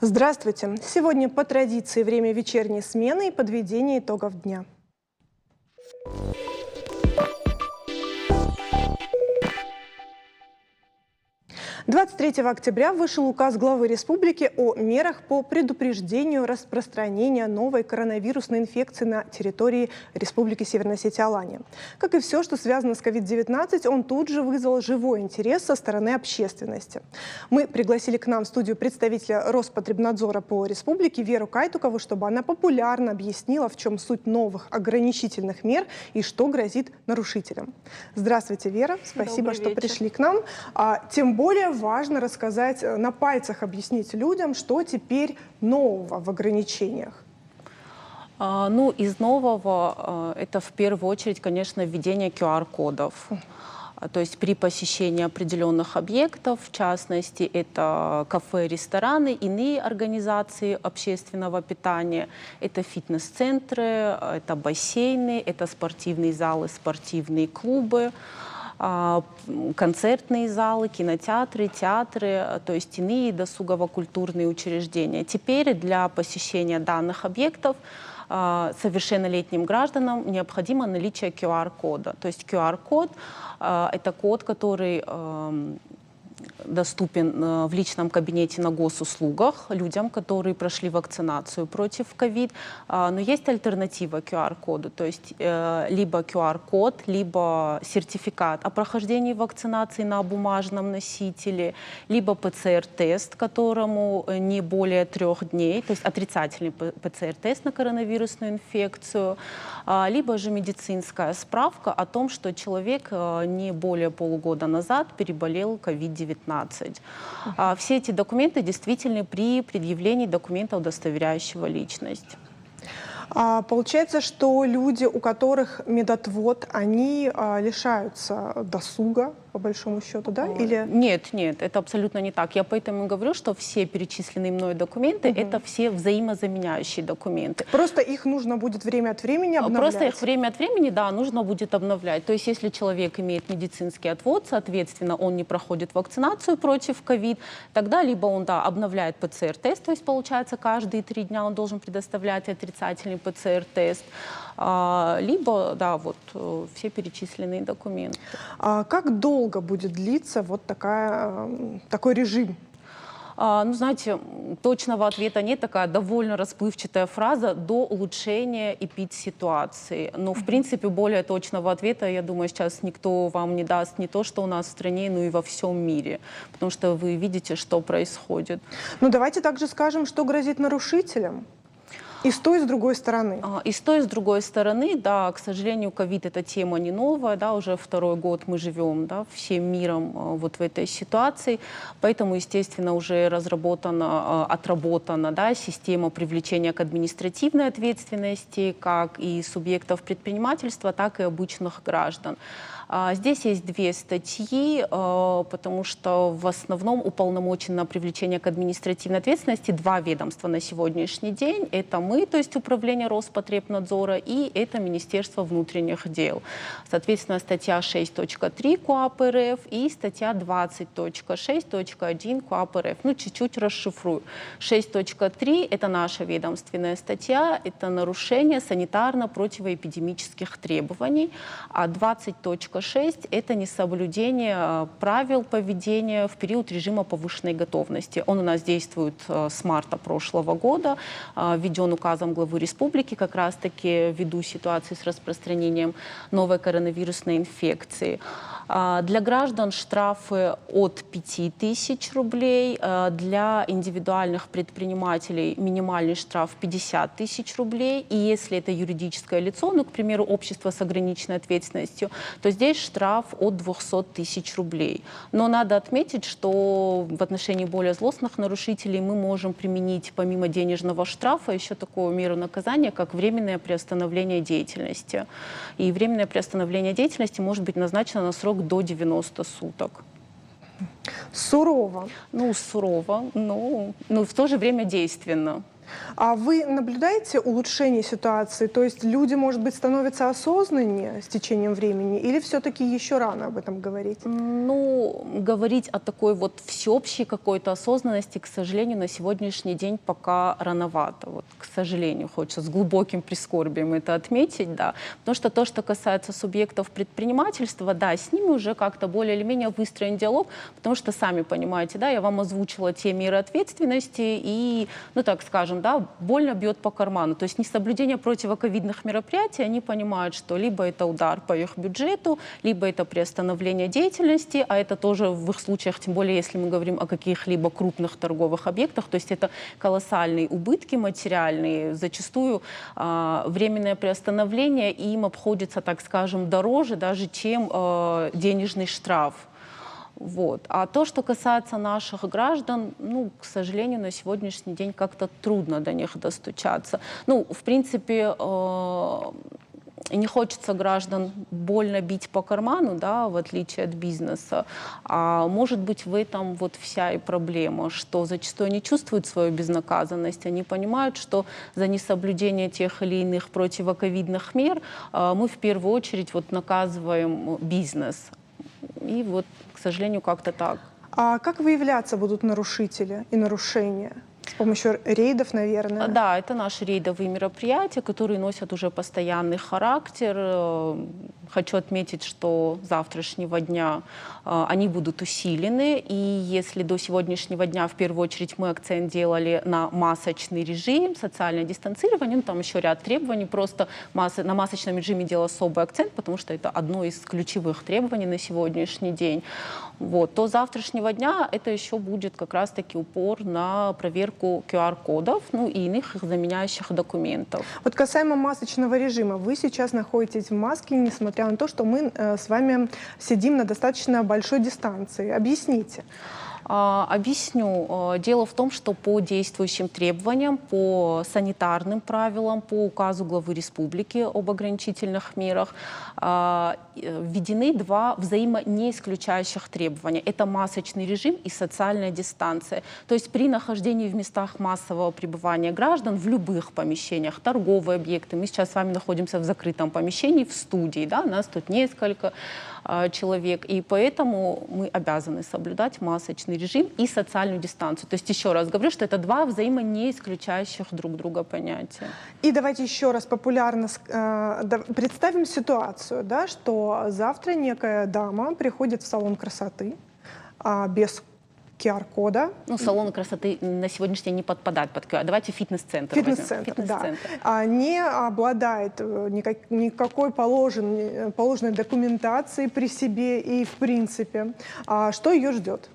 Здравствуйте! Сегодня по традиции время вечерней смены и подведение итогов дня. 23 октября вышел указ главы республики о мерах по предупреждению распространения новой коронавирусной инфекции на территории Республики Северная Осетия-Алания. Как и все, что связано с COVID-19, он тут же вызвал живой интерес со стороны общественности. Мы пригласили к нам в студию представителя Роспотребнадзора по республике Веру Кайтукову, чтобы она популярно объяснила, в чем суть новых ограничительных мер и что грозит нарушителям. Здравствуйте, Вера. Спасибо, что пришли к нам. Тем более важно рассказать, на пальцах объяснить людям, что теперь нового в ограничениях. Ну, из нового это в первую очередь, конечно, введение QR-кодов. То есть при посещении определенных объектов, в частности, это кафе, рестораны, иные организации общественного питания, это фитнес-центры, это бассейны, это спортивные залы, спортивные клубы, концертные залы, кинотеатры, театры, то есть иные досугово-культурные учреждения. Теперь для посещения данных объектов совершеннолетним гражданам необходимо наличие QR-кода. То есть QR-код – это код, который доступен в личном кабинете на госуслугах людям, которые прошли вакцинацию против ковид. Но есть альтернатива QR-коду, то есть либо QR-код, либо сертификат о прохождении вакцинации на бумажном носителе, либо ПЦР-тест, которому не более 3 дней, то есть отрицательный ПЦР-тест на коронавирусную инфекцию, либо же медицинская справка о том, что человек не более полугода назад переболел COVID-19. Все эти документы действительны при предъявлении документа, удостоверяющего личность. Получается, что люди, у которых медотвод, они лишаются досуга, по большому счету, да? Или... Нет, нет, это абсолютно не так. Я поэтому говорю, что все перечисленные мной документы это все взаимозаменяющие документы. Просто их нужно будет время от времени обновлять? Просто их время от времени, да, нужно будет обновлять. То есть если человек имеет медицинский отвод, соответственно, он не проходит вакцинацию против ковид, тогда либо он, да, обновляет ПЦР-тест, то есть получается каждые 3 дня он должен предоставлять отрицательный ПЦР-тест, либо, да, вот все перечисленные документы. Как долго будет длиться вот такой режим? Ну, знаете, точного ответа нет, такая довольно расплывчатая фраза «до улучшения эпидситуации». Но, в принципе, более точного ответа, я думаю, сейчас никто вам не даст, не то, что у нас в стране, но и во всем мире. Потому что вы видите, что происходит. Ну, давайте также скажем, что грозит нарушителям. И с той, и с другой стороны. И с той, и с другой стороны, да, к сожалению, ковид – это тема не новая, да, уже 2-й год мы живем, да, всем миром вот в этой ситуации, поэтому, естественно, уже разработана, отработана, да, система привлечения к административной ответственности как и субъектов предпринимательства, так и обычных граждан. Здесь есть 2 статьи, потому что в основном уполномочено на привлечение к административной ответственности 2 ведомства на сегодняшний день. Это мы, то есть Управление Роспотребнадзора, и это Министерство внутренних дел. Соответственно, статья 6.3 КоАП РФ и статья 20.6.1 КоАП РФ. Ну, чуть-чуть расшифрую. 6.3 – это наша ведомственная статья, это нарушение санитарно-противоэпидемических требований, а 20.6 это несоблюдение правил поведения в период режима повышенной готовности. Он у нас действует с марта прошлого года, введен указом главы республики как раз-таки ввиду ситуации с распространением новой коронавирусной инфекции. Для граждан штрафы от 5000 рублей, для индивидуальных предпринимателей минимальный штраф 50 000 рублей. И если это юридическое лицо, ну, к примеру, общество с ограниченной ответственностью, то здесь штраф от 200 000 рублей. Но надо отметить, что в отношении более злостных нарушителей мы можем применить помимо денежного штрафа еще такую меру наказания, как временное приостановление деятельности. И временное приостановление деятельности может быть назначено на срок до 90 суток. Сурово. Ну, сурово, но в то же время действенно. А вы наблюдаете улучшение ситуации? То есть люди, может быть, становятся осознаннее с течением времени, или все-таки еще рано об этом говорить? Ну, говорить о такой вот всеобщей какой-то осознанности, к сожалению, на сегодняшний день пока рановато. Вот, к сожалению, хочется с глубоким прискорбием это отметить, да. Потому что то, что касается субъектов предпринимательства, да, с ними уже как-то более или менее выстроен диалог, потому что, сами понимаете, да, я вам озвучила те меры ответственности и, ну, так скажем, да, больно бьет по карману. То есть несоблюдение противоковидных мероприятий, они понимают, что либо это удар по их бюджету, либо это приостановление деятельности, а это тоже в их случаях, тем более если мы говорим о каких-либо крупных торговых объектах, то есть это колоссальные убытки материальные, зачастую временное приостановление им обходится, так скажем, дороже даже, чем денежный штраф. Вот. А то, что касается наших граждан, ну, к сожалению, на сегодняшний день как-то трудно до них достучаться. Ну, в принципе, не хочется граждан больно бить по карману, да, в отличие от бизнеса. А может быть, в этом вот вся и проблема, что зачастую они чувствуют свою безнаказанность, они понимают, что за несоблюдение тех или иных противоковидных мер мы в первую очередь вот наказываем бизнес. И вот, к сожалению, как-то так. А как выявляться будут нарушители и нарушения? С помощью рейдов, наверное? Да, это наши рейдовые мероприятия, которые носят уже постоянный характер. Хочу отметить, что с завтрашнего дня они будут усилены. И если до сегодняшнего дня в первую очередь мы акцент делали на масочный режим, социальное дистанцирование, ну, там еще ряд требований, просто на масочном режиме делал особый акцент, потому что это одно из ключевых требований на сегодняшний день. Вот, то с завтрашнего дня это еще будет как раз-таки упор на проверку QR-кодов, ну и иных их заменяющих документов. Вот касаемо масочного режима, вы сейчас находитесь в маске, несмотря на то, что мы с вами сидим на достаточно большой дистанции. Объясните. Объясню. Дело в том, что по действующим требованиям, по санитарным правилам, по указу главы республики об ограничительных мерах введены два взаимонеисключающих требования. Это масочный режим и социальная дистанция. То есть при нахождении в местах массового пребывания граждан в любых помещениях, торговые объекты, мы сейчас с вами находимся в закрытом помещении, в студии, да, нас тут несколько человек, и поэтому мы обязаны соблюдать масочный режим и социальную дистанцию. То есть еще раз говорю, что это два взаимонеисключающих друг друга понятия. И давайте еще раз популярно представим ситуацию, да, что завтра некая дама приходит в салон красоты без QR-кода. Ну, салоны красоты на сегодняшний день не подпадают под QR. Давайте фитнес-центр возьмем. Фитнес-центр, да. Не обладает никакой положенной документацией при себе и в принципе. Что ее ждет?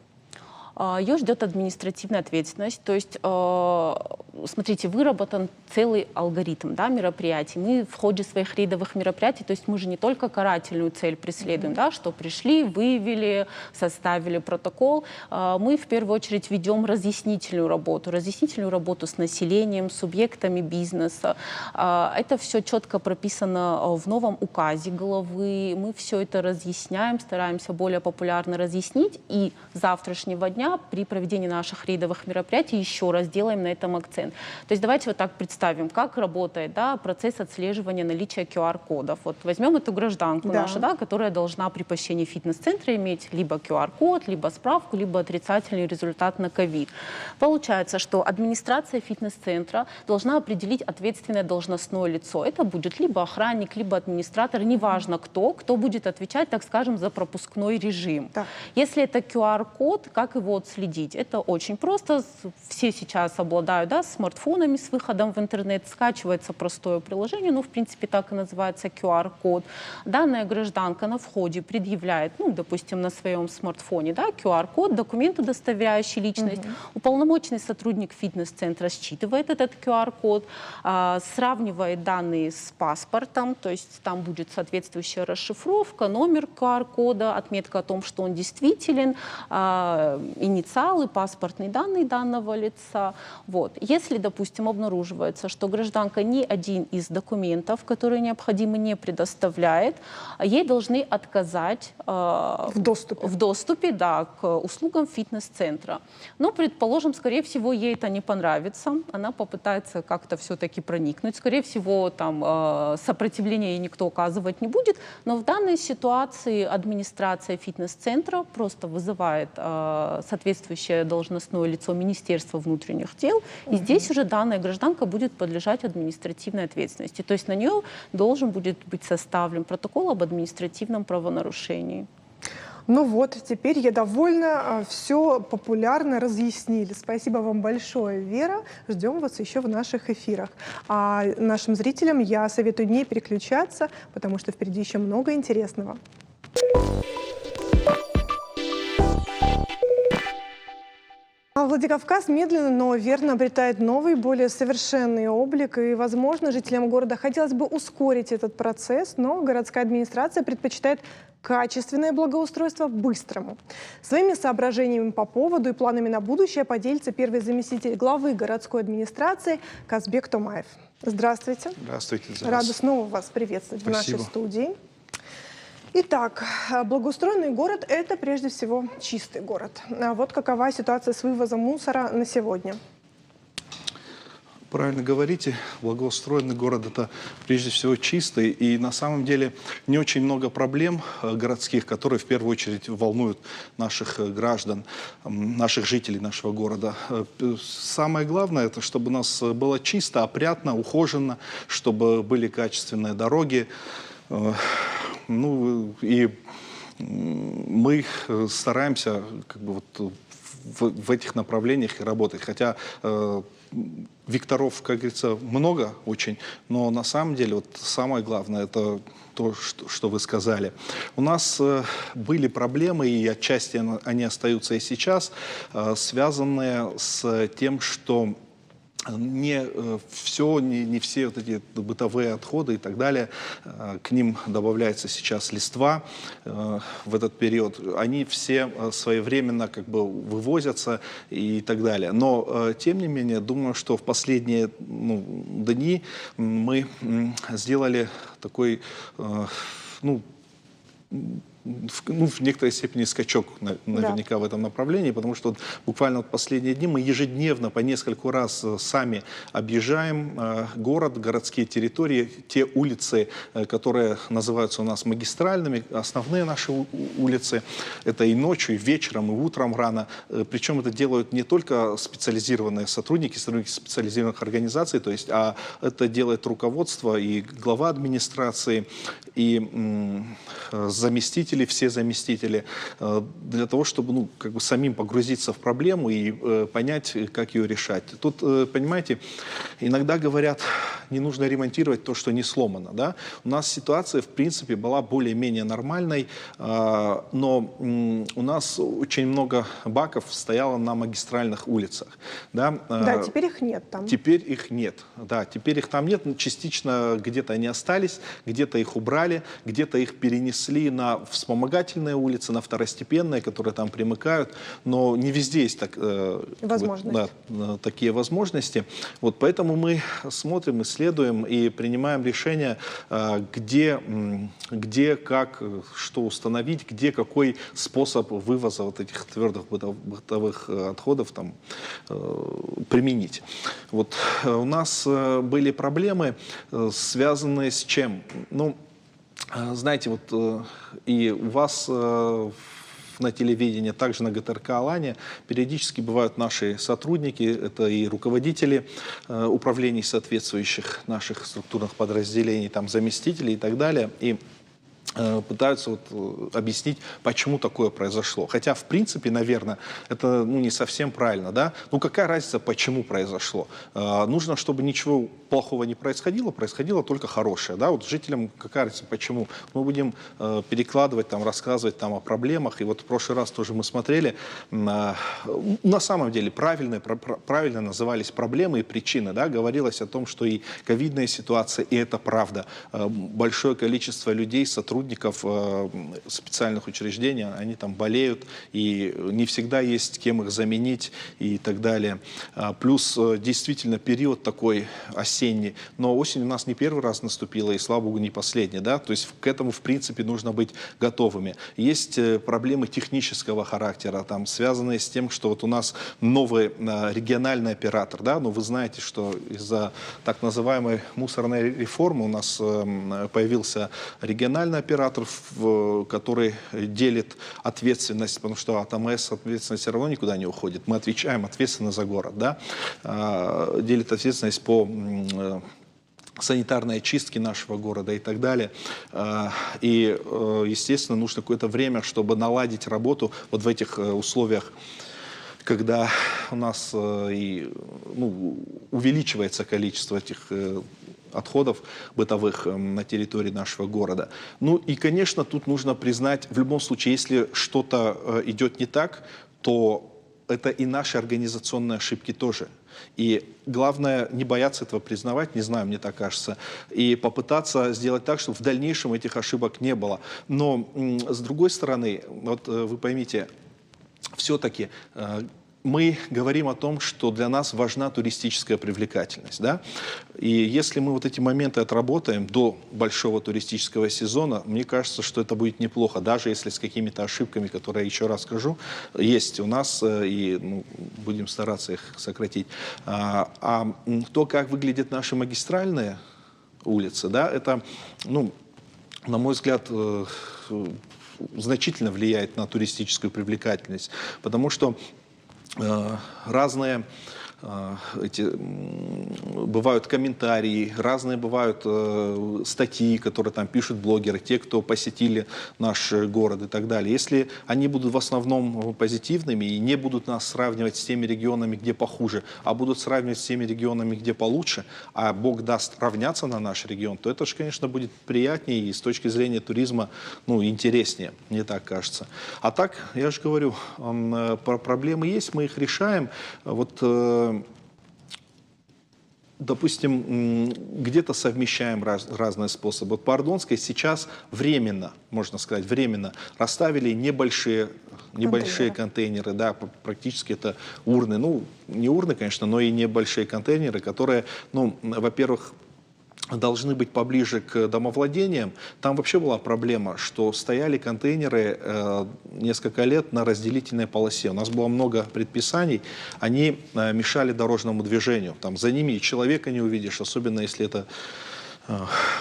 Ее ждет административная ответственность. То есть, смотрите, выработан целый алгоритм, да, мероприятий. Мы в ходе своих рейдовых мероприятий, то есть мы же не только карательную цель преследуем, да, что пришли, выявили, составили протокол. Мы в первую очередь ведем разъяснительную работу с населением, субъектами бизнеса. Это все четко прописано в новом указе главы. Мы все это разъясняем, стараемся более популярно разъяснить. И с завтрашнего дня при проведении наших рейдовых мероприятий еще раз делаем на этом акцент. То есть давайте вот так представим, как работает, да, процесс отслеживания наличия QR-кодов. Вот возьмем эту гражданку нашу, да, которая должна при посещении фитнес-центра иметь либо QR-код, либо справку, либо отрицательный результат на ковид. Получается, что администрация фитнес-центра должна определить ответственное должностное лицо. Это будет либо охранник, либо администратор, неважно кто будет отвечать, так скажем, за пропускной режим. Да. Если это QR-код, как его отследить? Это очень просто. Все сейчас обладают, да, смартфонами с выходом в интернет. Скачивается простое приложение, ну, в принципе, так и называется QR-код. Данная гражданка на входе предъявляет, ну, допустим, на своем смартфоне, да, QR-код, документ, удостоверяющий личность. Уполномоченный сотрудник фитнес-центра считывает этот QR-код, сравнивает данные с паспортом, то есть там будет соответствующая расшифровка, номер QR-кода, отметка о том, что он действителен, инициалы, паспортные данные данного лица. Вот. Если, допустим, обнаруживается, что гражданка ни один из документов, которые необходимы, не предоставляет, ей должны отказать в доступе, да, к услугам фитнес-центра. Но, предположим, скорее всего, ей это не понравится. Она попытается как-то все-таки проникнуть. Скорее всего, там сопротивления ей никто оказывать не будет. Но в данной ситуации администрация фитнес-центра просто вызывает соответствующее должностное лицо Министерства внутренних дел. И здесь уже данная гражданка будет подлежать административной ответственности. То есть на нее должен будет быть составлен протокол об административном правонарушении. Ну вот, теперь я довольна, все популярно разъяснили. Спасибо вам большое, Вера. Ждем вас еще в наших эфирах. А нашим зрителям я советую не переключаться, потому что впереди еще много интересного. Владикавказ медленно, но верно обретает новый, более совершенный облик. И, возможно, жителям города хотелось бы ускорить этот процесс, но городская администрация предпочитает качественное благоустройство быстрому. Своими соображениями по поводу и планами на будущее поделится первый заместитель главы городской администрации Казбек Томаев. Здравствуйте. Здравствуйте. Рада снова вас приветствовать в нашей студии. Итак, благоустроенный город – это прежде всего чистый город. А вот какова ситуация с вывозом мусора на сегодня? Правильно говорите, благоустроенный город – это прежде всего чистый. И на самом деле не очень много проблем городских, которые в первую очередь волнуют наших граждан, наших жителей нашего города. Самое главное – это чтобы у нас было чисто, опрятно, ухоженно, чтобы были качественные дороги. Ну и мы стараемся как бы вот в этих направлениях и работать. Хотя векторов, как говорится, много очень, но на самом деле вот самое главное это то, что вы сказали. У нас были проблемы, и отчасти они остаются и сейчас, связанные с тем, что не все вот эти бытовые отходы и так далее, к ним добавляется сейчас листва в этот период, они все своевременно как бы вывозятся и так далее. Но, тем не менее, думаю, что в последние дни мы сделали такой, в некоторой степени скачок наверняка в этом направлении, потому что вот буквально в последние дни мы ежедневно по нескольку раз сами объезжаем город, городские территории, те улицы, которые называются у нас магистральными, основные наши улицы, это и ночью, и вечером, и утром рано. Причем это делают не только специализированные сотрудники специализированных организаций, то есть, а это делает руководство и глава администрации, и заместители, все заместители, для того, чтобы как бы самим погрузиться в проблему и понять, как ее решать. Тут, понимаете, иногда говорят, не нужно ремонтировать то, что не сломано. Да? У нас ситуация, в принципе, была более-менее нормальной, но у нас очень много баков стояло на магистральных улицах. Да, да, теперь их нет там. Теперь их нет. Да, теперь их там нет. Частично где-то они остались, где-то их убрали, где-то их перенесли на вспомогательные улицы, на второстепенные, которые там примыкают, но не везде есть такие возможности. Вот поэтому мы смотрим, исследуем и принимаем решение, где, как, что установить, где какой способ вывоза вот этих твердых бытовых отходов там применить. Вот у нас были проблемы, связанные с чем? Ну, знаете, вот и у вас на телевидении, также на ГТРК «Алания» периодически бывают наши сотрудники, это и руководители управлений соответствующих наших структурных подразделений, там заместители и так далее, и пытаются объяснить, почему такое произошло. Хотя, в принципе, наверное, это не совсем правильно. Да? Ну, какая разница, почему произошло? Нужно, чтобы ничего плохого не происходило, происходило только хорошее. Да? Вот жителям какая разница, почему? Мы будем перекладывать, там, рассказывать там, о проблемах. И вот в прошлый раз тоже мы смотрели. На самом деле правильно назывались проблемы и причины. Да? Говорилось о том, что и ковидная ситуация, и это правда. Большое количество людей, сотрудников сотрудников специальных учреждений, они там болеют, и не всегда есть кем их заменить и так далее. Плюс действительно период такой осенний, но осень у нас не первый раз наступила, и слава богу, не последний, да, то есть к этому, в принципе, нужно быть готовыми. Есть проблемы технического характера, там, связанные с тем, что вот у нас новый региональный оператор, да, но вы знаете, что из-за так называемой мусорной реформы у нас появился региональный оператор, который делит ответственность, потому что от АМС ответственность все равно никуда не уходит. Мы отвечаем ответственно за город, да, делит ответственность по санитарной очистки нашего города и так далее. И, естественно, нужно какое-то время, чтобы наладить работу вот в этих условиях, когда у нас увеличивается количество этих отходов бытовых на территории нашего города. Ну и, конечно, тут нужно признать, в любом случае, если что-то идет не так, то это и наши организационные ошибки тоже. И главное не бояться этого признавать, не знаю, мне так кажется, и попытаться сделать так, чтобы в дальнейшем этих ошибок не было. Но с другой стороны, вот вы поймите, все-таки мы говорим о том, что для нас важна туристическая привлекательность, да? И если мы вот эти моменты отработаем до большого туристического сезона, мне кажется, что это будет неплохо, даже если с какими-то ошибками, которые, еще раз скажу, есть у нас, и будем стараться их сократить. А то, как выглядят наши магистральные улицы, да, это, на мой взгляд, значительно влияет на туристическую привлекательность, потому что разные бывают комментарии, разные бывают статьи, которые там пишут блогеры, те, кто посетили наш город и так далее. Если они будут в основном позитивными и не будут нас сравнивать с теми регионами, где похуже, а будут сравнивать с теми регионами, где получше, а Бог даст равняться на наш регион, то это же, конечно, будет приятнее и с точки зрения туризма, интереснее, мне так кажется. А так, я же говорю, проблемы есть, мы их решаем. Вот допустим, где-то совмещаем разные способы. Вот по Ордонской сейчас временно, можно сказать, временно расставили небольшие контейнеры, да, практически это урны, не урны, конечно, но и небольшие контейнеры, которые, во-первых, должны быть поближе к домовладениям. Там вообще была проблема, что стояли контейнеры несколько лет на разделительной полосе. У нас было много предписаний, они мешали дорожному движению. Там за ними человека не увидишь, особенно если это,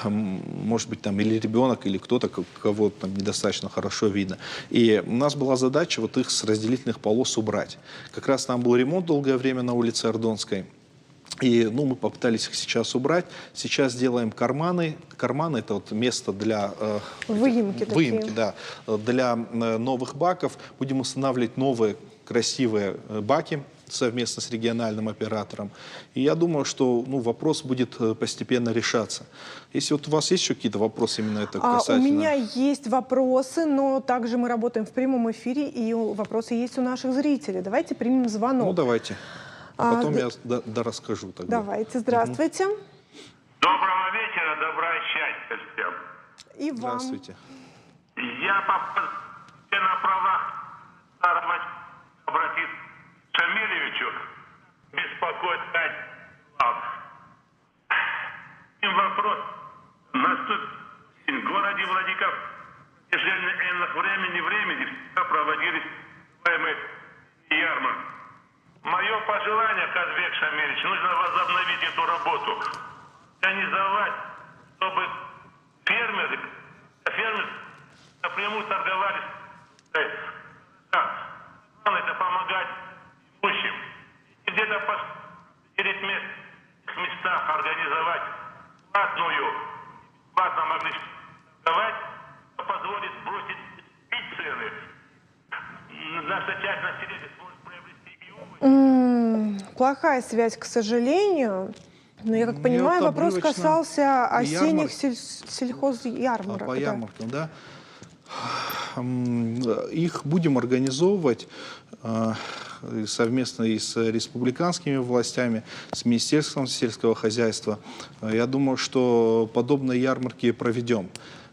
может быть, там или ребенок, или кто-то, кого там недостаточно хорошо видно. И у нас была задача вот их с разделительных полос убрать. Как раз там был ремонт долгое время на улице Ордонской. И мы попытались их сейчас убрать. Сейчас делаем карманы. Карманы — это вот место для выемки, да, для новых баков. Будем устанавливать новые красивые баки совместно с региональным оператором. И я думаю, что вопрос будет постепенно решаться. Если вот у вас есть еще какие-то вопросы именно это касательно? У меня есть вопросы, но также мы работаем в прямом эфире, и вопросы есть у наших зрителей. Давайте примем звонок. Давайте. Потом я расскажу тогда. Давайте, здравствуйте. Доброго вечера, добра и счастья всем. И вам. Здравствуйте. Я на правах старого обратиться к Шамилевичу, беспокоит вопрос. В городе Владикавказ в течение энных времени всегда проводились ярмарки. Мое пожелание, Казбек Шамилевич, нужно возобновить эту работу, организовать, чтобы фермеры напрямую торговали. Это помогать имущим. Где-то в местах организовать бесплатно могли торговать, что позволит сбросить цены. Наша часть населения сможет приобрести и овощи. Плохая связь, к сожалению. Но я как понимаю, вопрос касался осенних сельхозярмарок. По ярмаркам, да. Их будем организовывать совместно и с республиканскими властями, с Министерством сельского хозяйства. Я думаю, что подобные ярмарки проведем.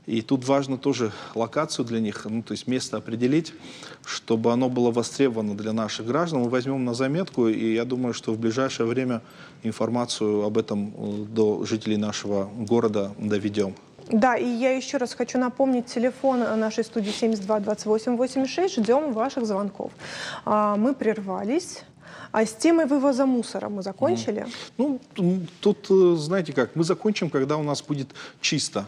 И тут важно тоже локацию для них, ну, то есть место определить, чтобы оно было востребовано для наших граждан. Мы возьмем на заметку, и я думаю, что в ближайшее время информацию об этом до жителей нашего города доведем. Да, и я еще раз хочу напомнить телефон нашей студии 72 28 86. Ждем ваших звонков. Мы прервались. А с темой вывоза мусора мы закончили? Ну, тут, знаете как, мы закончим, когда у нас будет чисто.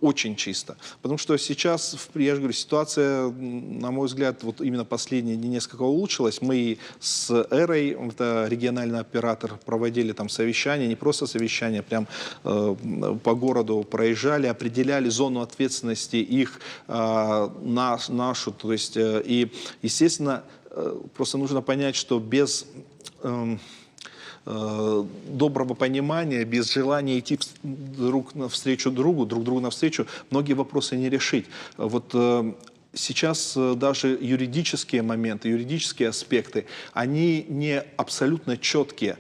Очень чисто. Потому что сейчас, я же говорю, ситуация, на мой взгляд, вот именно последние дни несколько улучшилась. Мы с Эрой, это региональный оператор, проводили там совещания, не просто совещания, прям по городу проезжали, определяли зону ответственности их, нашу. То есть, и, естественно, просто нужно понять, что без доброго понимания, без желания идти друг другу навстречу, многие вопросы не решить. Вот сейчас даже юридические моменты, юридические аспекты, они не абсолютно четкие.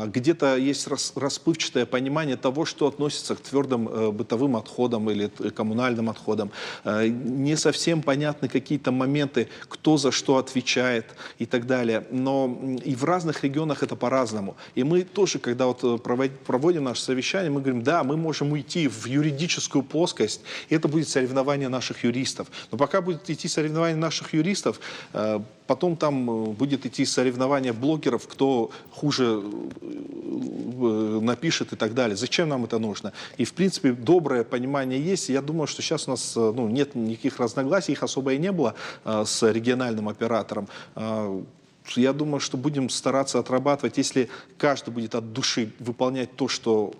Где-то есть расплывчатое понимание того, что относится к твердым бытовым отходам или коммунальным отходам. Не совсем понятны какие-то моменты, кто за что отвечает и так далее. Но и в разных регионах это по-разному. И мы тоже, когда вот проводим наше совещание, мы говорим, да, мы можем уйти в юридическую плоскость, и это будет соревнование наших юристов. Но пока будет идти соревнования наших юристов, потом там будет идти соревнования блогеров, кто хуже напишет и так далее. Зачем нам это нужно? И, в принципе, доброе понимание есть. Я думаю, что сейчас у нас нет никаких разногласий, их особо и не было с региональным оператором. Я думаю, что будем стараться отрабатывать, если каждый будет от души выполнять то, что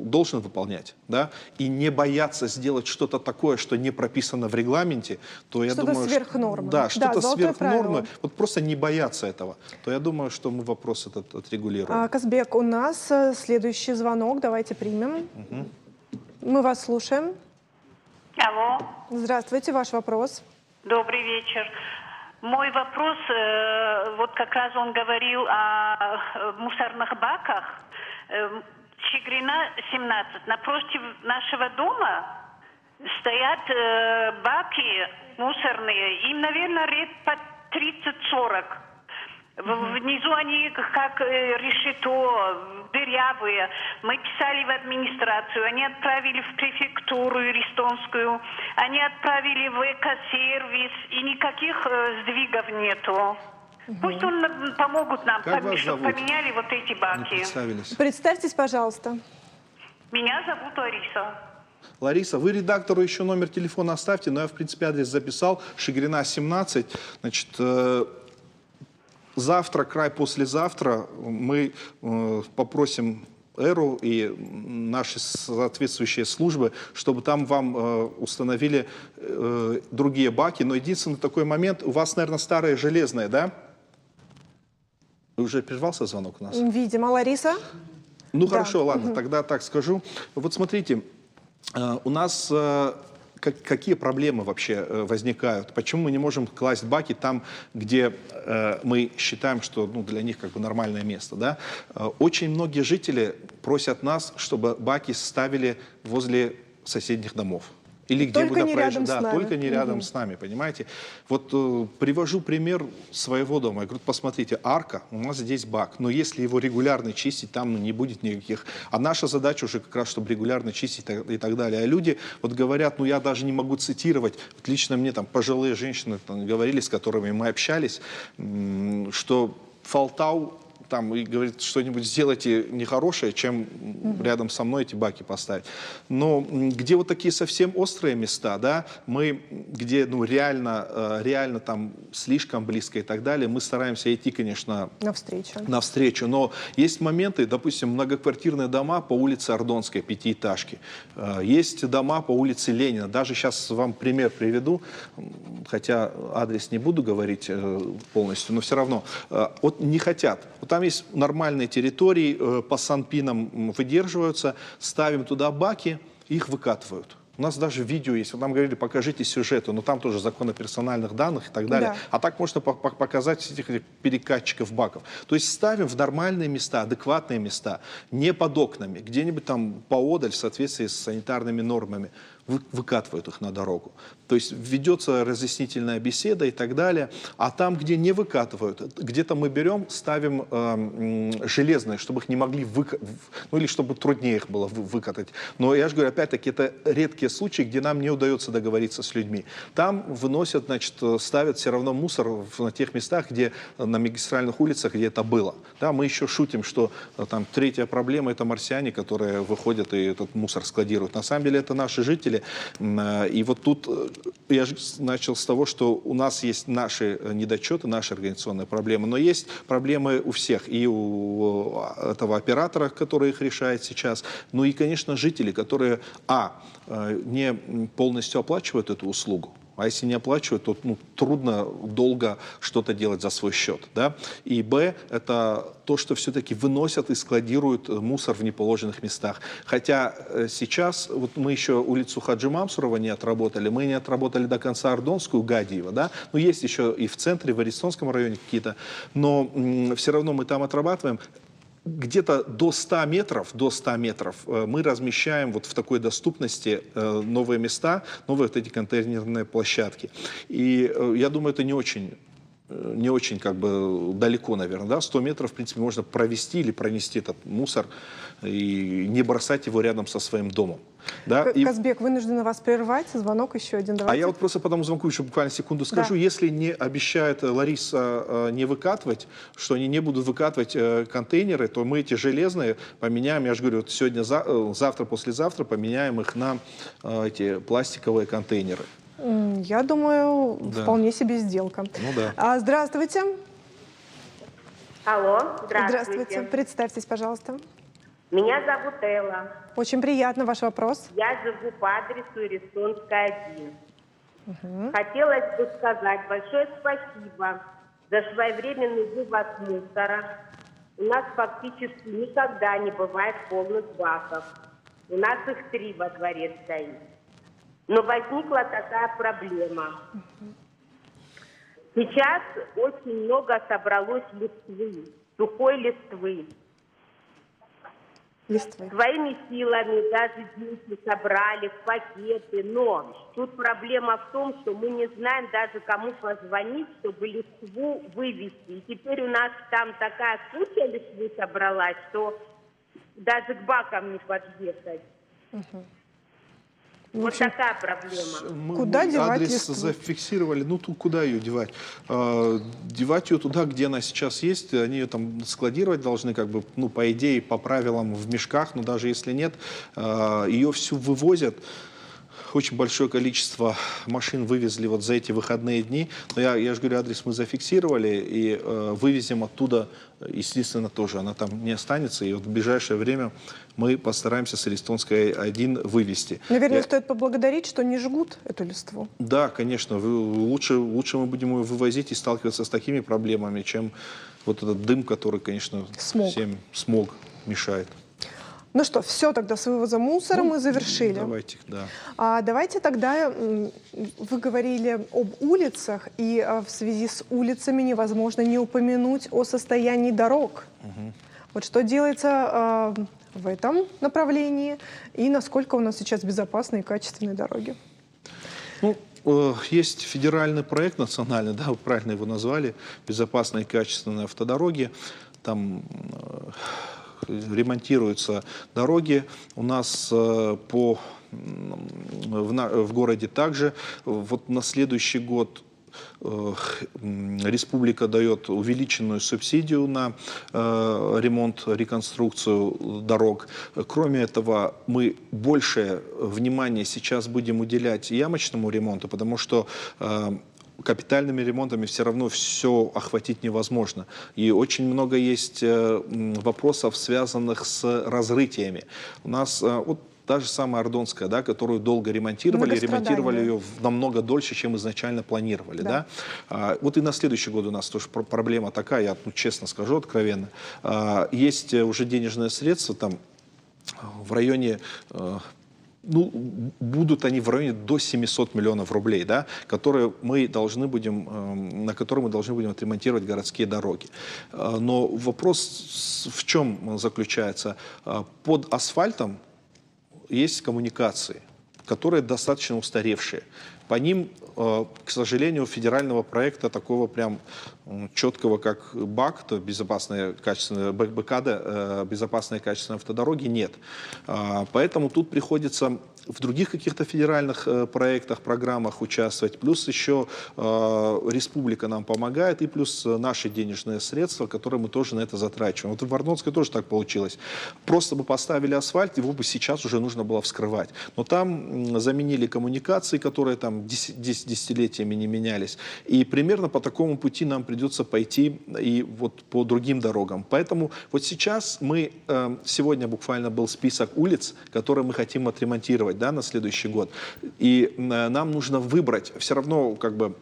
должен выполнять, да, и не бояться сделать что-то такое, что не прописано в регламенте, то я думаю, что-то сверх нормы. Да, что-то сверх нормы, правило. вот просто не бояться этого, то я думаю, что мы вопрос этот отрегулируем. Казбек, у нас следующий звонок, давайте примем. Мы вас слушаем. Алло. Здравствуйте, ваш вопрос. Добрый вечер. Мой вопрос, вот как раз он говорил о мусорных баках. Чигрина, 17. Напротив нашего дома стоят баки мусорные. Им, наверное, лет по 30-40. Внизу они как решето, дырявые. Мы писали в администрацию, они отправили в префектуру Иристонскую, они отправили в экосервис, и никаких сдвигов нету. Пусть он помогут нам, чтобы поменяли вот эти баки. Представьтесь, пожалуйста. Меня зовут Лариса. Лариса, вы редактору еще номер телефона оставьте, но я, в принципе, адрес записал. Шигрина, 17. Значит, завтра, край послезавтра мы попросим Эру и наши соответствующие службы, чтобы там вам установили другие баки. Но единственный такой момент, у вас, наверное, старые железные, да? Уже прервался звонок у нас? Видимо, Лариса. Ну хорошо, ладно, тогда так скажу. Вот смотрите, у нас какие проблемы вообще возникают? Почему мы не можем класть баки там, где мы считаем, что для них как бы нормальное место? Да? Очень многие жители просят нас, чтобы баки ставили возле соседних домов. Или где только не рядом с нами. Только не рядом с нами, понимаете? Вот привожу пример своего дома. Я говорю, посмотрите, арка, у нас здесь бак, но если его регулярно чистить, там не будет никаких. А наша задача уже как раз, чтобы регулярно чистить и так далее. А люди вот говорят, я даже не могу цитировать, вот лично мне там пожилые женщины говорили, с которыми мы общались, что Фалтау там и говорит, что-нибудь сделайте нехорошее, чем рядом со мной эти баки поставить. Но где вот такие совсем острые места, да, мы, где реально там слишком близко и так далее, мы стараемся идти, конечно, навстречу. Но есть моменты, допустим, многоквартирные дома по улице Ордонской, 5-этажки. Есть дома по улице Ленина. Даже сейчас вам пример приведу, хотя адрес не буду говорить полностью, но все равно. Вот не хотят. Вот там есть нормальные территории, по санпинам выдерживаются, ставим туда баки, их выкатывают. У нас даже видео есть, вот нам говорили, покажите сюжеты, но там тоже закон о персональных данных и так далее. Да. А так можно показать этих перекатчиков баков. То есть ставим в нормальные места, адекватные места, не под окнами, где-нибудь там поодаль в соответствии с санитарными нормами. выкатывают их на дорогу. То есть ведется разъяснительная беседа и так далее. А там, где не выкатывают, где-то мы берем, ставим железные, чтобы их не могли ну или чтобы труднее их было выкатать. Но я же говорю, опять-таки, это редкие случаи, где нам не удается договориться с людьми. Там выносят, значит, ставят все равно мусор на тех местах, где на магистральных улицах, где это было. Да, мы еще шутим, что там третья проблема — это марсиане, которые выходят и этот мусор складируют. На самом деле это наши жители. И вот тут я же начал с того, что у нас есть наши недочеты, наши организационные проблемы, но есть проблемы у всех. И у этого оператора, который их решает сейчас, ну и, конечно, жители, которые, не полностью оплачивают эту услугу. А если не оплачивают, то трудно долго что-то делать за свой счет. Да? И Б, это то, что все-таки выносят и складируют мусор в неположенных местах. Хотя сейчас, вот мы еще улицу Хаджи Мамсурова не отработали, мы не отработали до конца Ордонскую, Гадиева, да? Но есть еще и в центре, в Арестонском районе какие-то, но все равно мы там отрабатываем. Где-то до 100 метров мы размещаем вот в такой доступности новые места, новые вот эти контейнерные площадки. И я думаю, это не очень как бы далеко, наверное. Да? 100 метров, в принципе, можно провести или пронести этот мусор и не бросать его рядом со своим домом. Да? Казбек, вынуждена вас прервать. Звонок еще один. Давайте. А я вот просто по тому звонку еще буквально секунду скажу. Да. Если не обещает Лариса не выкатывать, что они не будут выкатывать контейнеры, то мы эти железные поменяем, я же говорю, вот сегодня, завтра, послезавтра поменяем их на эти пластиковые контейнеры. Я думаю, вполне себе сделка. Ну да. Здравствуйте. Алло, здравствуйте. Представьтесь, пожалуйста. Меня зовут Элла. Очень приятно. Ваш вопрос. Я живу по адресу Арестонская, 1. Хотелось бы сказать большое спасибо за своевременный вывоз мусора. У нас фактически никогда не бывает полных баков. У нас их 3 во дворе стоит. Но возникла такая проблема. Сейчас очень много собралось листвы, сухой листвы. Своими силами даже дети собрали в пакеты, но тут проблема в том, что мы не знаем даже, кому позвонить, чтобы листву вывести. И теперь у нас там такая куча листвы собралась, что даже к бакам не подъехать. Вот такая проблема. Куда девать адрес листву? зафиксировали, ну тут куда ее девать? Девать ее туда, где она сейчас есть, они ее там складировать должны, как бы, ну по идее, по правилам в мешках, но даже если нет, ее всю вывозят. Очень большое количество машин вывезли вот за эти выходные дни. Но я же говорю, адрес мы зафиксировали и вывезем оттуда, естественно, тоже. Она там не останется. И вот в ближайшее время мы постараемся с Арестонской 1 вывести. Наверное, стоит поблагодарить, что не жгут эту листву. Да, конечно. Лучше мы будем ее вывозить и сталкиваться с такими проблемами, чем вот этот дым, который, конечно, всем смог мешает. Ну что, все тогда с вывозом мусора мы завершили. Давайте, да. Давайте тогда, вы говорили об улицах, и в связи с улицами невозможно не упомянуть о состоянии дорог. Вот что делается в этом направлении, и насколько у нас сейчас безопасные и качественные дороги? Ну, есть федеральный проект национальный, да, вы правильно его назвали, «Безопасные и качественные автодороги». Там ремонтируются дороги. У нас в городе также. Вот на следующий год республика дает увеличенную субсидию на ремонт, реконструкцию дорог. Кроме этого, мы большее внимание сейчас будем уделять ямочному ремонту, потому что капитальными ремонтами все равно все охватить невозможно. И очень много есть вопросов, связанных с разрытиями. У нас вот та же самая Ордонская, да, которую долго ремонтировали ее намного дольше, чем изначально планировали. Да. Вот и на следующий год у нас тоже проблема такая, я честно скажу, откровенно. Есть уже денежные средства там в районе... Ну, будут они в районе до 700 миллионов рублей, да, на которые мы должны будем отремонтировать городские дороги. Но вопрос в чем заключается? Под асфальтом есть коммуникации. которые достаточно устаревшие. По ним, к сожалению, федерального проекта такого прям четкого, как БАК, то безопасные качественные БКД, безопасные качественные автодороги, нет. Поэтому тут приходится в других каких-то федеральных проектах, программах участвовать. Плюс еще республика нам помогает, и плюс наши денежные средства, которые мы тоже на это затрачиваем. Вот в Арнольдске тоже так получилось. Просто бы поставили асфальт, его бы сейчас уже нужно было вскрывать. Но там заменили коммуникации, которые там десятилетиями не менялись. И примерно по такому пути нам придется пойти и вот по другим дорогам. Поэтому вот сейчас мы, сегодня буквально был список улиц, которые мы хотим отремонтировать, да, на следующий год. И нам нужно выбрать, все равно как бы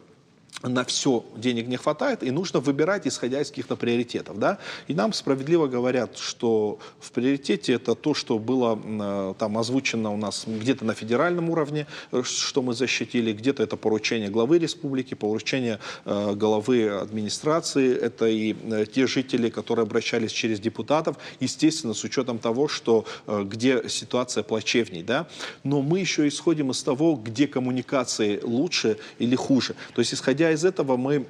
на все денег не хватает, и нужно выбирать, исходя из каких-то приоритетов. Да? И нам справедливо говорят, что в приоритете это то, что было там озвучено у нас где-то на федеральном уровне, что мы защитили, где-то это поручение главы республики, поручение главы администрации, это и те жители, которые обращались через депутатов, естественно, с учетом того, что где ситуация плачевней. Да? Но мы еще исходим из того, где коммуникации лучше или хуже. То есть, исходя из этого,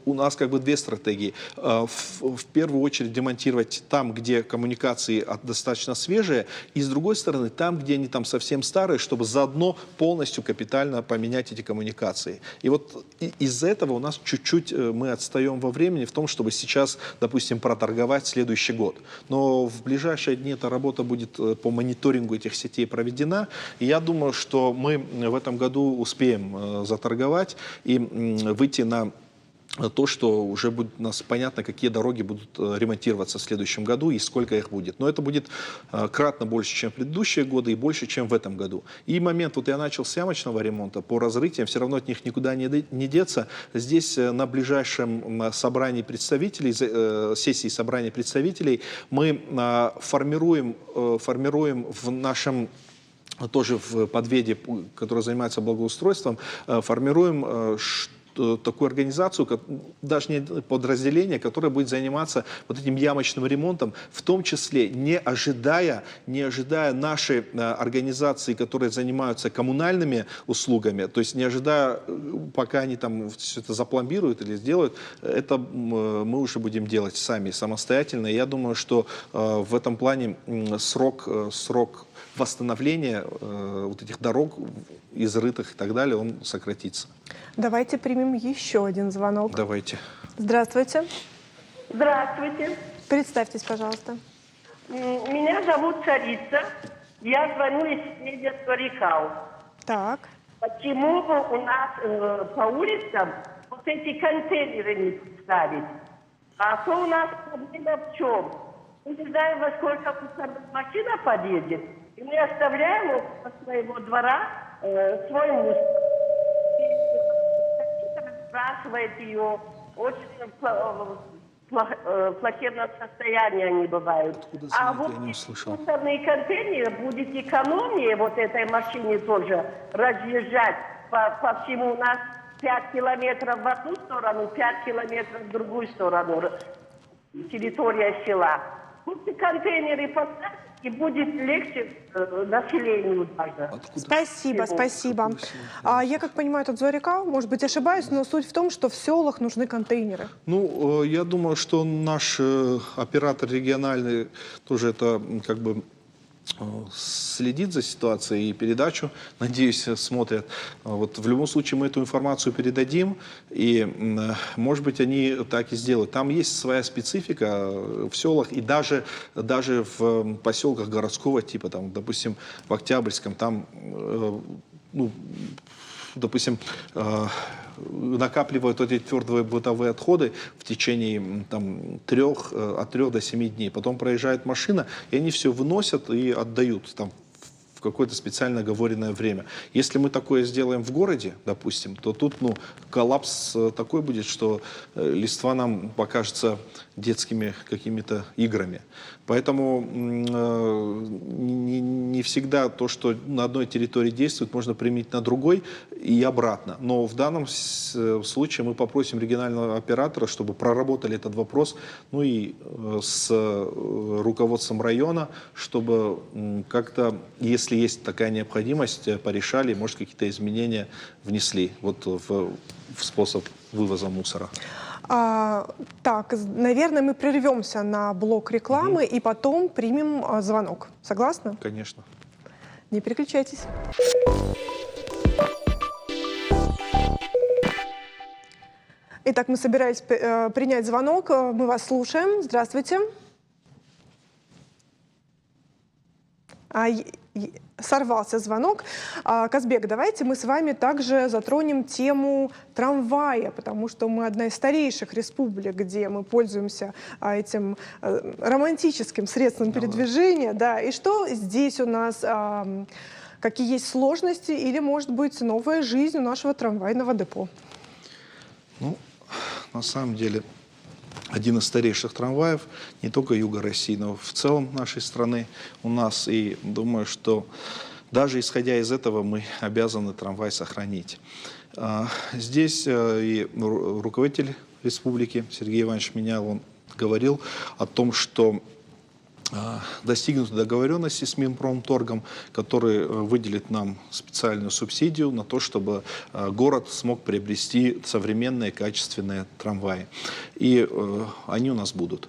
у нас как бы две стратегии. В первую очередь демонтировать там, где коммуникации достаточно свежие, и с другой стороны, там, где они там совсем старые, чтобы заодно полностью капитально поменять эти коммуникации. И вот из-за этого у нас чуть-чуть мы отстаем во времени в том, чтобы сейчас, допустим, проторговать следующий год. Но в ближайшие дни эта работа будет по мониторингу этих сетей проведена, и я думаю, что мы в этом году успеем заторговать и выйти на то, что уже будет у нас понятно, какие дороги будут ремонтироваться в следующем году и сколько их будет. Но это будет кратно больше, чем в предыдущие годы и больше, чем в этом году. И момент, вот я начал с ямочного ремонта, по разрытиям, все равно от них никуда не деться. Здесь на ближайшем собрании представителей, сессии собрания представителей, мы формируем в нашем тоже в подведе, который занимается благоустройством, формируем такую организацию, даже не подразделение, которое будет заниматься вот этим ямочным ремонтом, в том числе не ожидая нашей организации, которые занимаются коммунальными услугами, то есть не ожидая, пока они там все это запломбируют или сделают, это мы уже будем делать сами, самостоятельно. И я думаю, что в этом плане срок восстановления вот этих дорог, изрытых и так далее, он сократится. Давайте примем еще один звонок. Давайте. Здравствуйте. Здравствуйте. Представьтесь, пожалуйста. Меня зовут Царица. Я звоню из свидетельства Рихау. Так. Почему бы у нас по улицам вот эти контейнеры не ставить? А то у нас проблема в чем? Мы не знаем, во сколько машина подъедет. И мы оставляем от своего двора свой мусор. Сбрасывает ее. Очень плачевном состоянии они бывают. А вот мусорные контейнеры будет экономнее вот этой машине тоже разъезжать по всему. У нас 5 километров в одну сторону, 5 километров в другую сторону. Территория села. Пусть контейнеры поставят, и будет легче населению даже. Спасибо, спасибо. Я как понимаю, этот Зорикал, может быть, ошибаюсь, но суть в том, что в селах нужны контейнеры. Ну, я думаю, что наш оператор региональный тоже это как бы следит за ситуацией и передачу, надеюсь, смотрят. Вот в любом случае мы эту информацию передадим, и, может быть, они так и сделают. Там есть своя специфика в селах, и даже в поселках городского типа, там, допустим, в Октябрьском, там, ну, допустим, накапливают эти твердые бытовые отходы в течение от 3 до 7 дней. Потом проезжает машина, и они все выносят и отдают там в какое-то специально оговоренное время. Если мы такое сделаем в городе, допустим, то тут коллапс такой будет, что листва нам покажется детскими какими-то играми. Поэтому не всегда то, что на одной территории действует, можно применить на другой и обратно. Но в данном случае мы попросим регионального оператора, чтобы проработали этот вопрос, ну и с руководством района, чтобы как-то, если есть такая необходимость, порешали, может, какие-то изменения внесли вот в способ вывоза мусора. Так, наверное, мы прервемся на блок рекламы и потом примем звонок. Согласны? Конечно. Не переключайтесь. Итак, мы собирались принять звонок. Мы вас слушаем. Здравствуйте. Сорвался звонок. Казбек, давайте мы с вами также затронем тему трамвая, потому что мы одна из старейших республик, где мы пользуемся этим романтическим средством передвижения. Да. И что здесь у нас, какие есть сложности или, может быть, новая жизнь у нашего трамвайного депо? Ну, на самом деле, один из старейших трамваев, не только юга России, но в целом нашей страны у нас. И думаю, что даже исходя из этого мы обязаны трамвай сохранить. Здесь и руководитель республики Сергей Иванович Менял, он говорил о том, что достигнута договоренности с Минпромторгом, который выделит нам специальную субсидию на то, чтобы город смог приобрести современные качественные трамваи. И они у нас будут.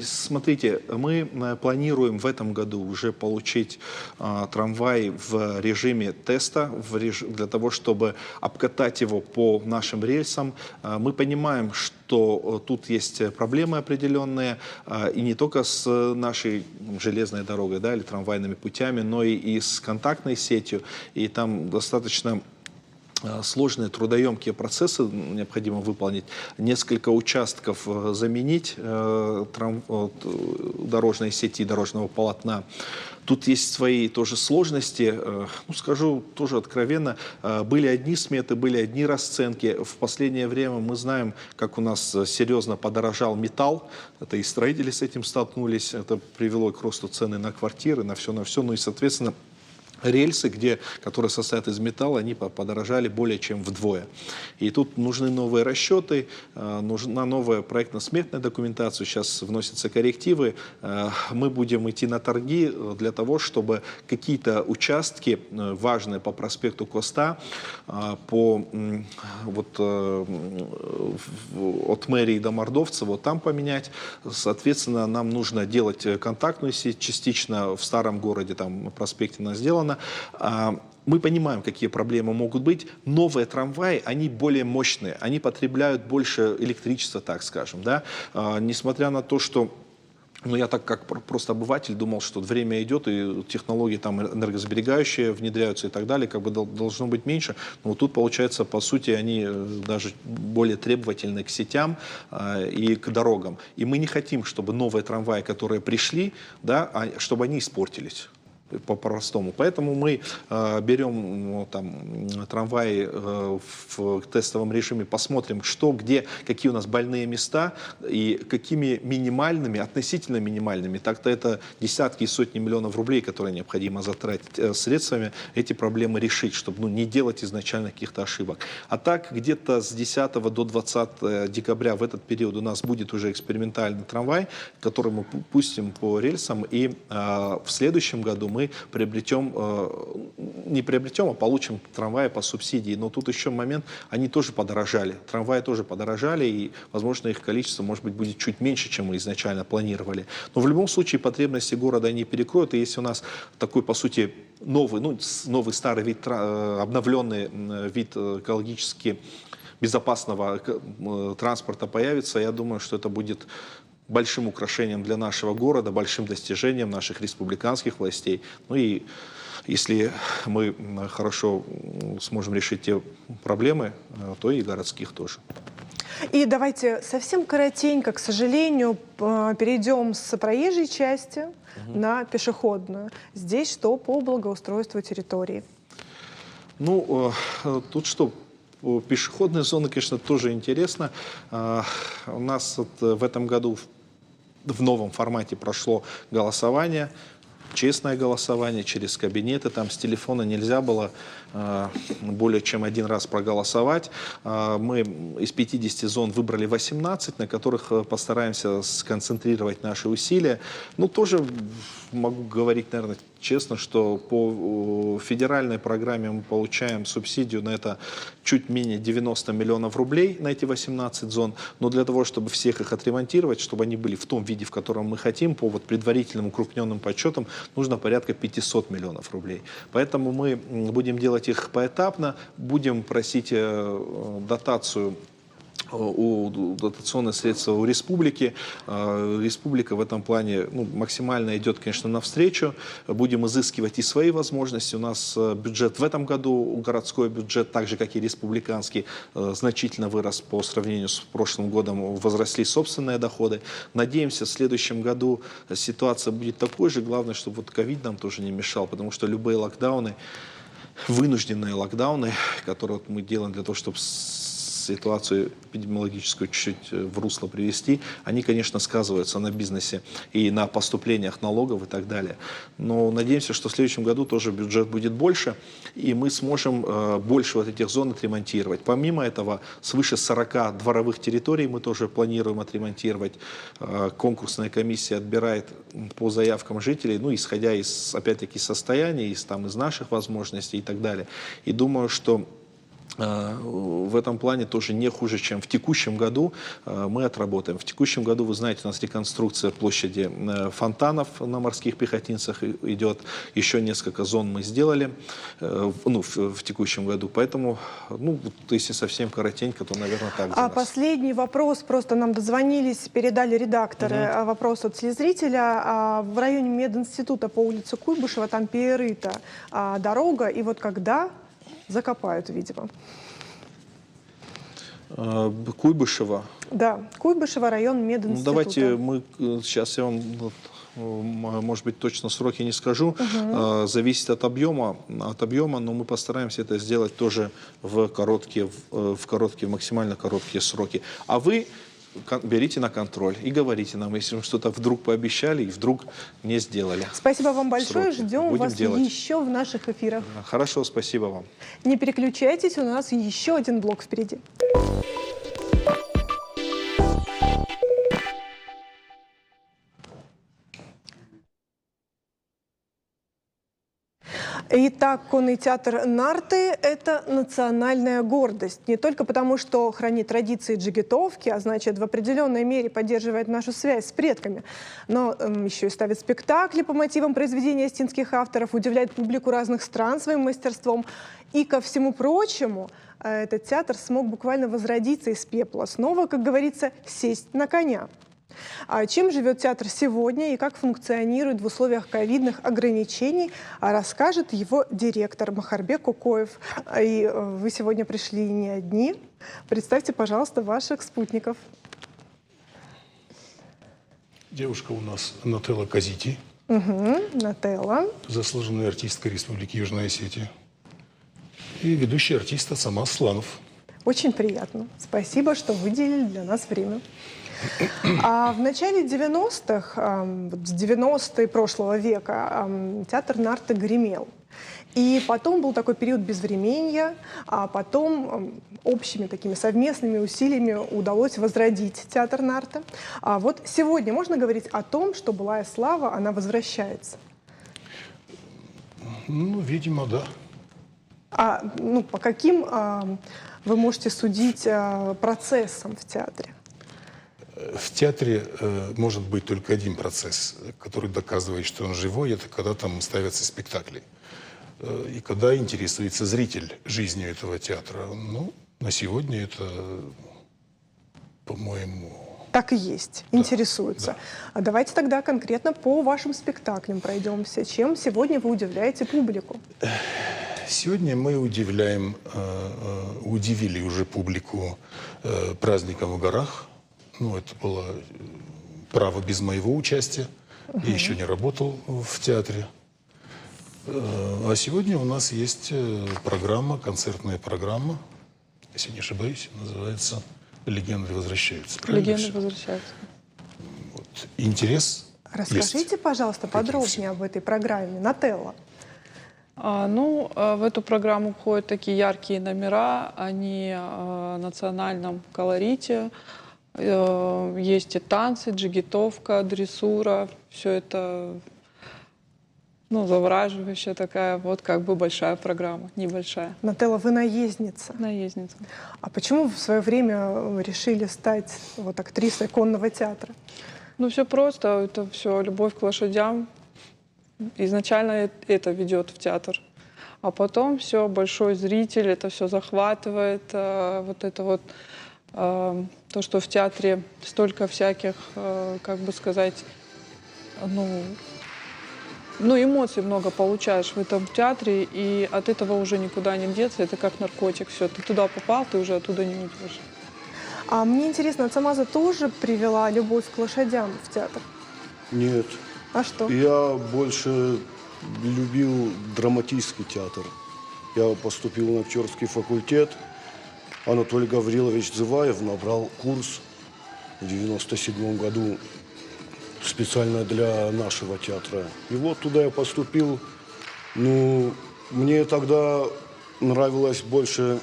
Смотрите, мы планируем в этом году уже получить трамвай в режиме теста, для того, чтобы обкатать его по нашим рельсам. Мы понимаем, что тут есть проблемы определенные, и не только с нашей железной дорогой, да, или трамвайными путями, но и с контактной сетью. И там достаточно сложные трудоемкие процессы необходимо выполнить, несколько участков заменить дорожной сети, дорожного полотна. Тут есть свои тоже сложности. Ну, скажу тоже откровенно, были одни сметы, были одни расценки. В последнее время мы знаем, как у нас серьезно подорожал металл. Это и строители с этим столкнулись. Это привело к росту цены на квартиры, на все. Ну и, соответственно, рельсы, которые состоят из металла, они подорожали более чем вдвое. И тут нужны новые расчеты, нужна новая проектно-сметная документация, сейчас вносятся коррективы. Мы будем идти на торги для того, чтобы какие-то участки важные по проспекту Коста, от мэрии до Мордовца, вот там поменять. Соответственно, нам нужно делать контактную сеть частично в старом городе, там на проспекте у нас сделано. Мы понимаем, какие проблемы могут быть. Новые трамваи, они более мощные, они потребляют больше электричества, так скажем. Да? Несмотря на то, что я так как просто обыватель думал, что время идет, и технологии там энергосберегающие внедряются и так далее, как бы должно быть меньше. Но вот тут, получается, по сути, они даже более требовательны к сетям и к дорогам. И мы не хотим, чтобы новые трамваи, которые пришли, да, чтобы они испортились. По-простому. Поэтому мы берем трамваи в тестовом режиме, посмотрим, что, где, какие у нас больные места и какими минимальными, относительно минимальными, так-то это десятки и сотни миллионов рублей, которые необходимо затратить средствами, эти проблемы решить, чтобы не делать изначально каких-то ошибок. А так, где-то с 10 до 20 декабря в этот период у нас будет уже экспериментальный трамвай, который мы пустим по рельсам, и в следующем году мы не приобретем, а получим трамваи по субсидии. Но тут еще момент, они тоже подорожали. Трамваи тоже подорожали, и, возможно, их количество, может быть, будет чуть меньше, чем мы изначально планировали. Но в любом случае потребности города они перекроют. И если у нас такой, по сути, новый старый вид, обновленный вид экологически безопасного транспорта появится, я думаю, что это будет большим украшением для нашего города, большим достижением наших республиканских властей. Ну и если мы хорошо сможем решить те проблемы, то и городских тоже. И давайте совсем коротенько, к сожалению, перейдем с проезжей части на пешеходную. Здесь что по благоустройству территории? Ну, тут что? Пешеходная зона, конечно, тоже интересно. У нас в этом году в новом формате прошло голосование. Честное голосование через кабинеты, там с телефона нельзя было более чем один раз проголосовать. Мы из 50 зон выбрали 18, на которых постараемся сконцентрировать наши усилия. Ну, тоже могу говорить, наверное, честно, что по федеральной программе мы получаем субсидию на это чуть менее 90 миллионов рублей на эти 18 зон. Но для того, чтобы всех их отремонтировать, чтобы они были в том виде, в котором мы хотим, по вот предварительным укрупненным подсчетам, нужно порядка 500 миллионов рублей. Поэтому мы будем делать их поэтапно, будем просить дотацию дотационные средства у республики. Республика в этом плане максимально идет, конечно, навстречу. Будем изыскивать и свои возможности. У нас бюджет в этом году, городской бюджет, так же, как и республиканский, значительно вырос по сравнению с прошлым годом. Возросли собственные доходы. Надеемся, в следующем году ситуация будет такой же. Главное, чтобы вот ковид нам тоже не мешал, потому что любые локдауны, вынужденные локдауны, которые мы делаем для того, чтобы ситуацию эпидемиологическую чуть-чуть в русло привести, они, конечно, сказываются на бизнесе и на поступлениях налогов и так далее. Но надеемся, что в следующем году тоже бюджет будет больше, и мы сможем больше вот этих зон отремонтировать. Помимо этого, свыше 40 дворовых территорий мы тоже планируем отремонтировать. Конкурсная комиссия отбирает по заявкам жителей, исходя из, опять-таки, состояния, из наших возможностей и так далее. И думаю, что в этом плане тоже не хуже, чем в текущем году мы отработаем. В текущем году, вы знаете, у нас реконструкция площади фонтанов на морских пехотинцах идет. Еще несколько зон мы сделали в текущем году. Поэтому, если совсем коротенько, то, наверное, так. А последний вопрос. Просто нам дозвонились, передали редакторы вопрос от телезрителя. В районе мединститута по улице Куйбышева там перерыта дорога. И вот когда закопают, видимо. Куйбышева? Да, Куйбышева, район мединститута. Давайте сейчас я вам, может быть, точно сроки не скажу. Зависит от объема, но мы постараемся это сделать тоже в максимально короткие сроки. А вы берите на контроль и говорите нам, если мы что-то вдруг пообещали и вдруг не сделали. Спасибо вам большое. Сроки. Ждем Будем вас делать. еще в наших эфирах. Хорошо, спасибо вам. Не переключайтесь, у нас еще один блок впереди. Итак, конный театр «Нарты» — это национальная гордость. Не только потому, что хранит традиции джигитовки, а значит, в определенной мере поддерживает нашу связь с предками, но еще и ставит спектакли по мотивам произведений остинских авторов, удивляет публику разных стран своим мастерством. И, ко всему прочему, этот театр смог буквально возродиться из пепла, снова, как говорится, сесть на коня. А чем живет театр сегодня и как функционирует в условиях ковидных ограничений, расскажет его директор Махарбек Кукоев. И вы сегодня пришли не одни. Представьте, пожалуйста, ваших спутников. Девушка у нас Нателла Казити. Нателла. Заслуженная артистка Республики Южная Осетия. И ведущий артист Самас Сланов. Очень приятно. Спасибо, что выделили для нас время. А в начале 90-х, с 90-е прошлого века, театр «Нарты» гремел. И потом был такой период безвременья, а потом общими такими совместными усилиями удалось возродить театр «Нарты». А вот сегодня можно говорить о том, что былая слава, она возвращается? Видимо, да. По каким вы можете судить процессам в театре? В театре может быть только один процесс, который доказывает, что он живой, это когда там ставятся спектакли. И когда интересуется зритель жизнью этого театра. На сегодня это, по-моему... Так и есть, интересуются. Да. А давайте тогда конкретно по вашим спектаклям пройдемся. Чем сегодня вы удивляете публику? Сегодня мы удивили уже публику праздником в горах. Это было право без моего участия. Я еще не работал в театре. А сегодня у нас есть программа, концертная программа, если не ошибаюсь, называется «Легенды возвращаются». Легенды возвращаются. интерес Расскажите, есть. пожалуйста, подробнее об этой программе «Нателла». В эту программу входят такие яркие номера, они о национальном колорите. Есть и танцы, джигитовка, дрессура. Все это завораживающая такая большая программа, небольшая. «Нателла», вы наездница. Наездница. А почему в свое время решили стать актрисой конного театра? Все просто, это все любовь к лошадям. Изначально это ведет в театр. А потом все, большой зритель, это все захватывает. То, что в театре столько всяких, эмоций много получаешь в этом театре, и от этого уже никуда не деться. Это как наркотик. Все, ты туда попал, ты уже оттуда не уйдешь. А мне интересно, Цамаза тоже привела любовь к лошадям в театр? Нет. А что? Я больше любил драматический театр. Я поступил на актерский факультет. Анатолий Гаврилович Зываев набрал курс в 1997 году специально для нашего театра. И вот туда я поступил. Мне тогда нравилось больше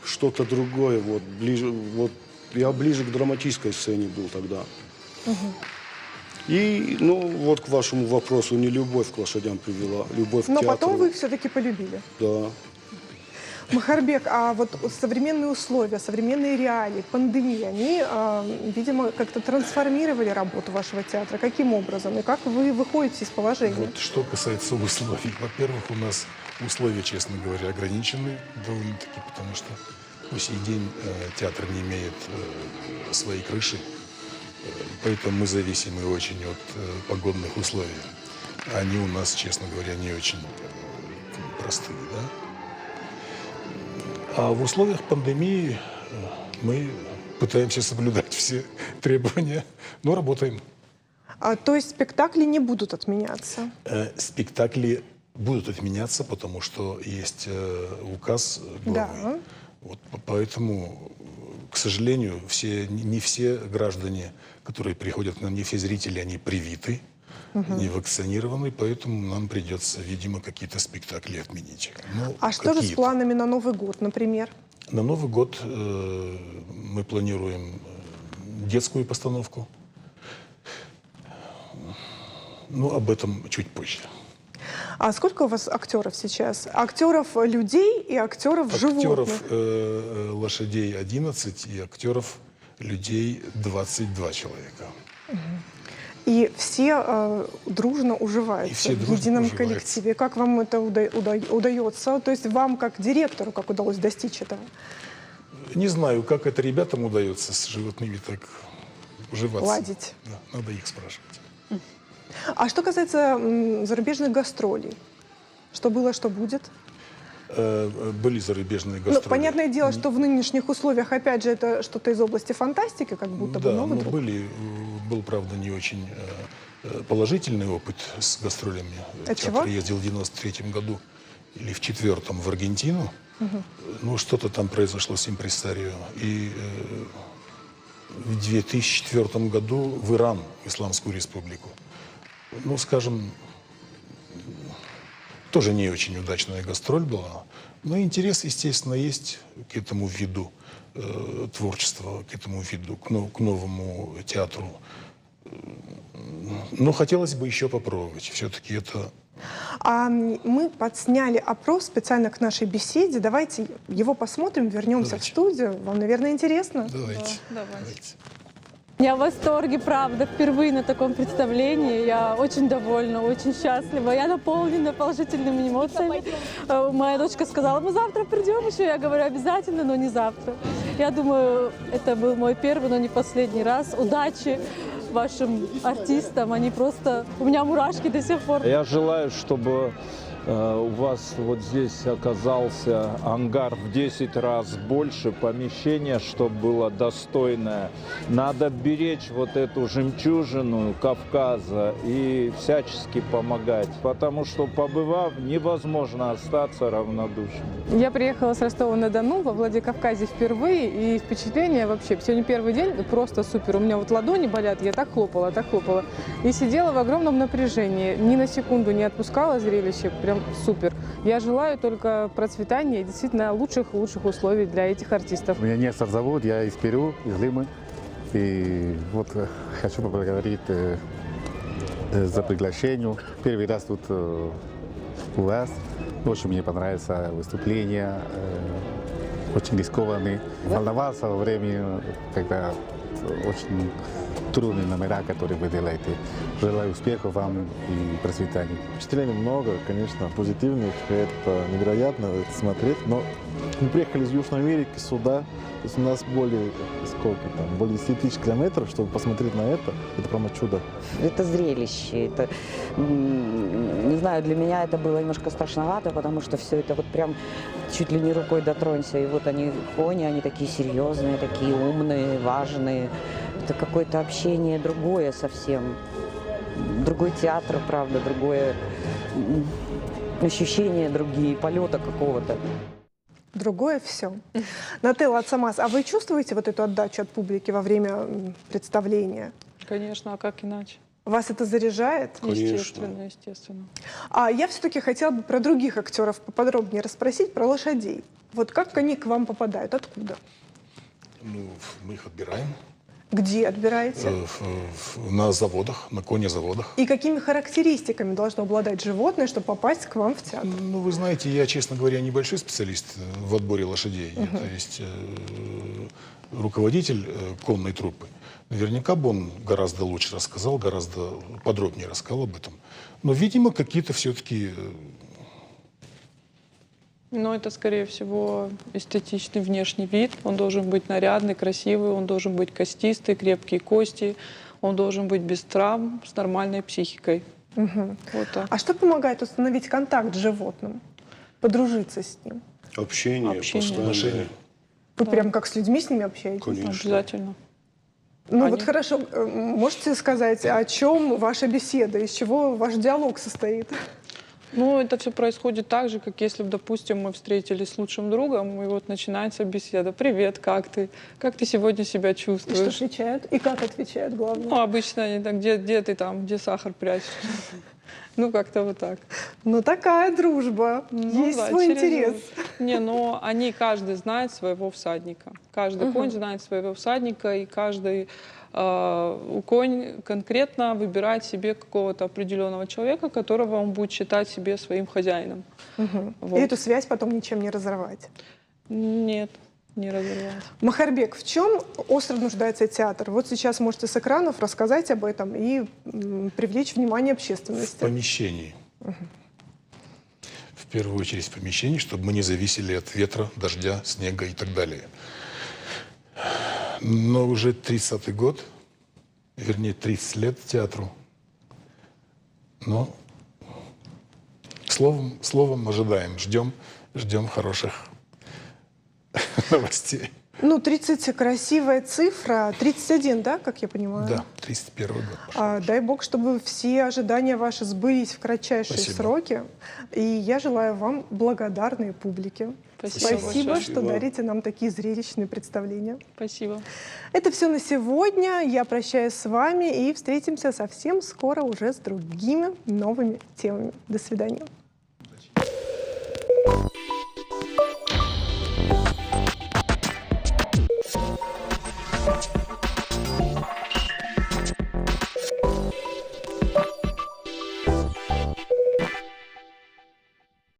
что-то другое. Я ближе к драматической сцене был тогда. И, к вашему вопросу, не любовь к лошадям привела, любовь к театру. Но потом вы их все-таки полюбили. Да. Махарбек, а современные условия, современные реалии, пандемия, они, видимо, как-то трансформировали работу вашего театра. Каким образом? И как вы выходите из положения? Что касается условий. Во-первых, у нас условия, честно говоря, ограничены довольно-таки, потому что по сей день театр не имеет своей крыши. Поэтому мы зависимы очень от погодных условий. Они у нас, честно говоря, не очень простые. Да? А в условиях пандемии мы пытаемся соблюдать все требования, но работаем. То есть спектакли не будут отменяться? Спектакли будут отменяться, потому что есть указ главы. Да. Поэтому, к сожалению, не все граждане, которые приходят к нам, не все зрители, они привиты, не вакцинированы, поэтому нам придется, видимо, какие-то спектакли отменить. А что же с планами на Новый год, например? На Новый год мы планируем детскую постановку. Об этом чуть позже. А сколько у вас актеров сейчас? Актеров людей и актеров животных? Актеров лошадей 11 и актеров людей 22 человека. И все дружно уживаются в едином коллективе. Как вам это удается? То есть вам, как директору, как удалось достичь этого? Не знаю, как это ребятам удается с животными так уживаться. Ладить. Да, надо их спрашивать. А что касается зарубежных гастролей? Что было, что будет? Были зарубежные гастроли. Понятное дело, что в нынешних условиях, опять же, это что-то из области фантастики, как будто бы новый друг. Был, правда, не очень положительный опыт с гастролями. Чего? Я ездил в 93-м году или в 4-м в Аргентину. Что-то там произошло с импресарио. И в 2004 году в Иран, в Исламскую республику. Скажем, тоже не очень удачная гастроль была. Но интерес, естественно, есть к этому виду творчества, к этому виду, к новому театру. Но хотелось бы еще попробовать. Все-таки это... Мы подсняли опрос специально к нашей беседе. Давайте его посмотрим, вернемся в студию. Вам, наверное, интересно? Давайте. Я в восторге, правда, впервые на таком представлении. Я очень довольна, очень счастлива. Я наполнена положительными эмоциями. Моя дочка сказала, мы завтра придем еще. Я говорю, обязательно, но не завтра. Я думаю, это был мой первый, но не последний раз. Удачи вашим артистам. Они просто... У меня мурашки до сих пор. Я желаю, чтобы У вас вот здесь оказался ангар в 10 раз больше, помещение, чтобы было достойное. Надо беречь вот эту жемчужину Кавказа и всячески помогать, потому что, побывав, невозможно остаться равнодушным. Я приехала с Ростова-на-Дону во Владикавказе впервые, и впечатление вообще, сегодня первый день, просто супер. У меня вот ладони болят, я так хлопала, и сидела в огромном напряжении, ни на секунду не отпускала зрелище, прям супер. Я желаю только процветания и действительно лучших условий для этих артистов. Меня Нестор зовут, я из Перу, из Лимы. И вот хочу поблагодарить за приглашение. Первый раз тут у вас. Очень мне понравится выступление, очень рискованный. Волновался во время, когда очень трудные номера, которые вы делаете. Желаю успехов вам и процветания. Впечатлений много, конечно, позитивных. Это невероятно смотреть. Но мы приехали из Южной Америки сюда. То есть у нас более 10 тысяч километров, чтобы посмотреть на это. Это прямо чудо. Это зрелище. Это, не знаю, для меня это было немножко страшновато, потому что все это вот прям чуть ли не рукой дотронься. И вот они в фоне, они такие серьезные, такие умные, важные. Это какое-то общение другое совсем. Другой театр, правда, другое ощущения другие, полета какого-то. Другое все. Нателла Ацамас, а вы чувствуете вот эту отдачу от публики во время представления? Конечно, а как иначе? Вас это заряжает? Естественно, естественно. А я все-таки хотела бы про других актеров поподробнее расспросить, про лошадей. Вот как они к вам попадают? Откуда? Ну, мы их отбираем. Где отбираете? На заводах, на конезаводах. И какими характеристиками должно обладать животное, чтобы попасть к вам в театр? Ну, вы знаете, я, честно говоря, небольшой специалист в отборе лошадей. Это есть руководитель конной труппы. Наверняка бы он гораздо лучше рассказал, гораздо подробнее рассказал об этом. Но, видимо, какие-то все-таки... Но это, скорее всего, эстетичный внешний вид. Он должен быть нарядный, красивый, он должен быть костистый, крепкие кости, он должен быть без травм, с нормальной психикой. Угу. Вот так. А что помогает установить контакт с животным? Подружиться с ним? Общение. Отношения. Вы прям как с людьми с ними общаетесь? Конечно. Обязательно. Ну вот хорошо, можете сказать, о чем ваша беседа, из чего ваш диалог состоит? Ну, это все происходит так же, как если, допустим, мы встретились с лучшим другом, и вот начинается беседа. «Привет, как ты? Как ты сегодня себя чувствуешь?» И что отвечают? И как отвечают, главное? Ну, обычно они так, где ты там, где сахар прячешь? Ну, как-то вот так. Ну, такая дружба. Есть да, свой интерес. Не, но они, каждый знает своего всадника. Каждый конь знает своего всадника, и каждый конь конкретно выбирает себе какого-то определенного человека, которого он будет считать себе своим хозяином. Вот. И эту связь потом ничем не разорвать? Нет, не разорвать. Махарбек, в чем остро нуждается театр? Вот сейчас можете с экранов рассказать об этом и привлечь внимание общественности. В помещении. В первую очередь в помещении, чтобы мы не зависели от ветра, дождя, снега и так далее. Но уже 30-й год, вернее, 30 лет театру. Но словом ожидаем, ждем хороших новостей. Ну, 30 красивая цифра. 31, да, как я понимаю? Да, 31 год. Дай бог, чтобы все ожидания ваши сбылись в кратчайшие сроки. И я желаю вам благодарной публики. Спасибо, что дарите нам такие зрелищные представления. Спасибо. Это все на сегодня. Я прощаюсь с вами и встретимся совсем скоро уже с другими новыми темами. До свидания.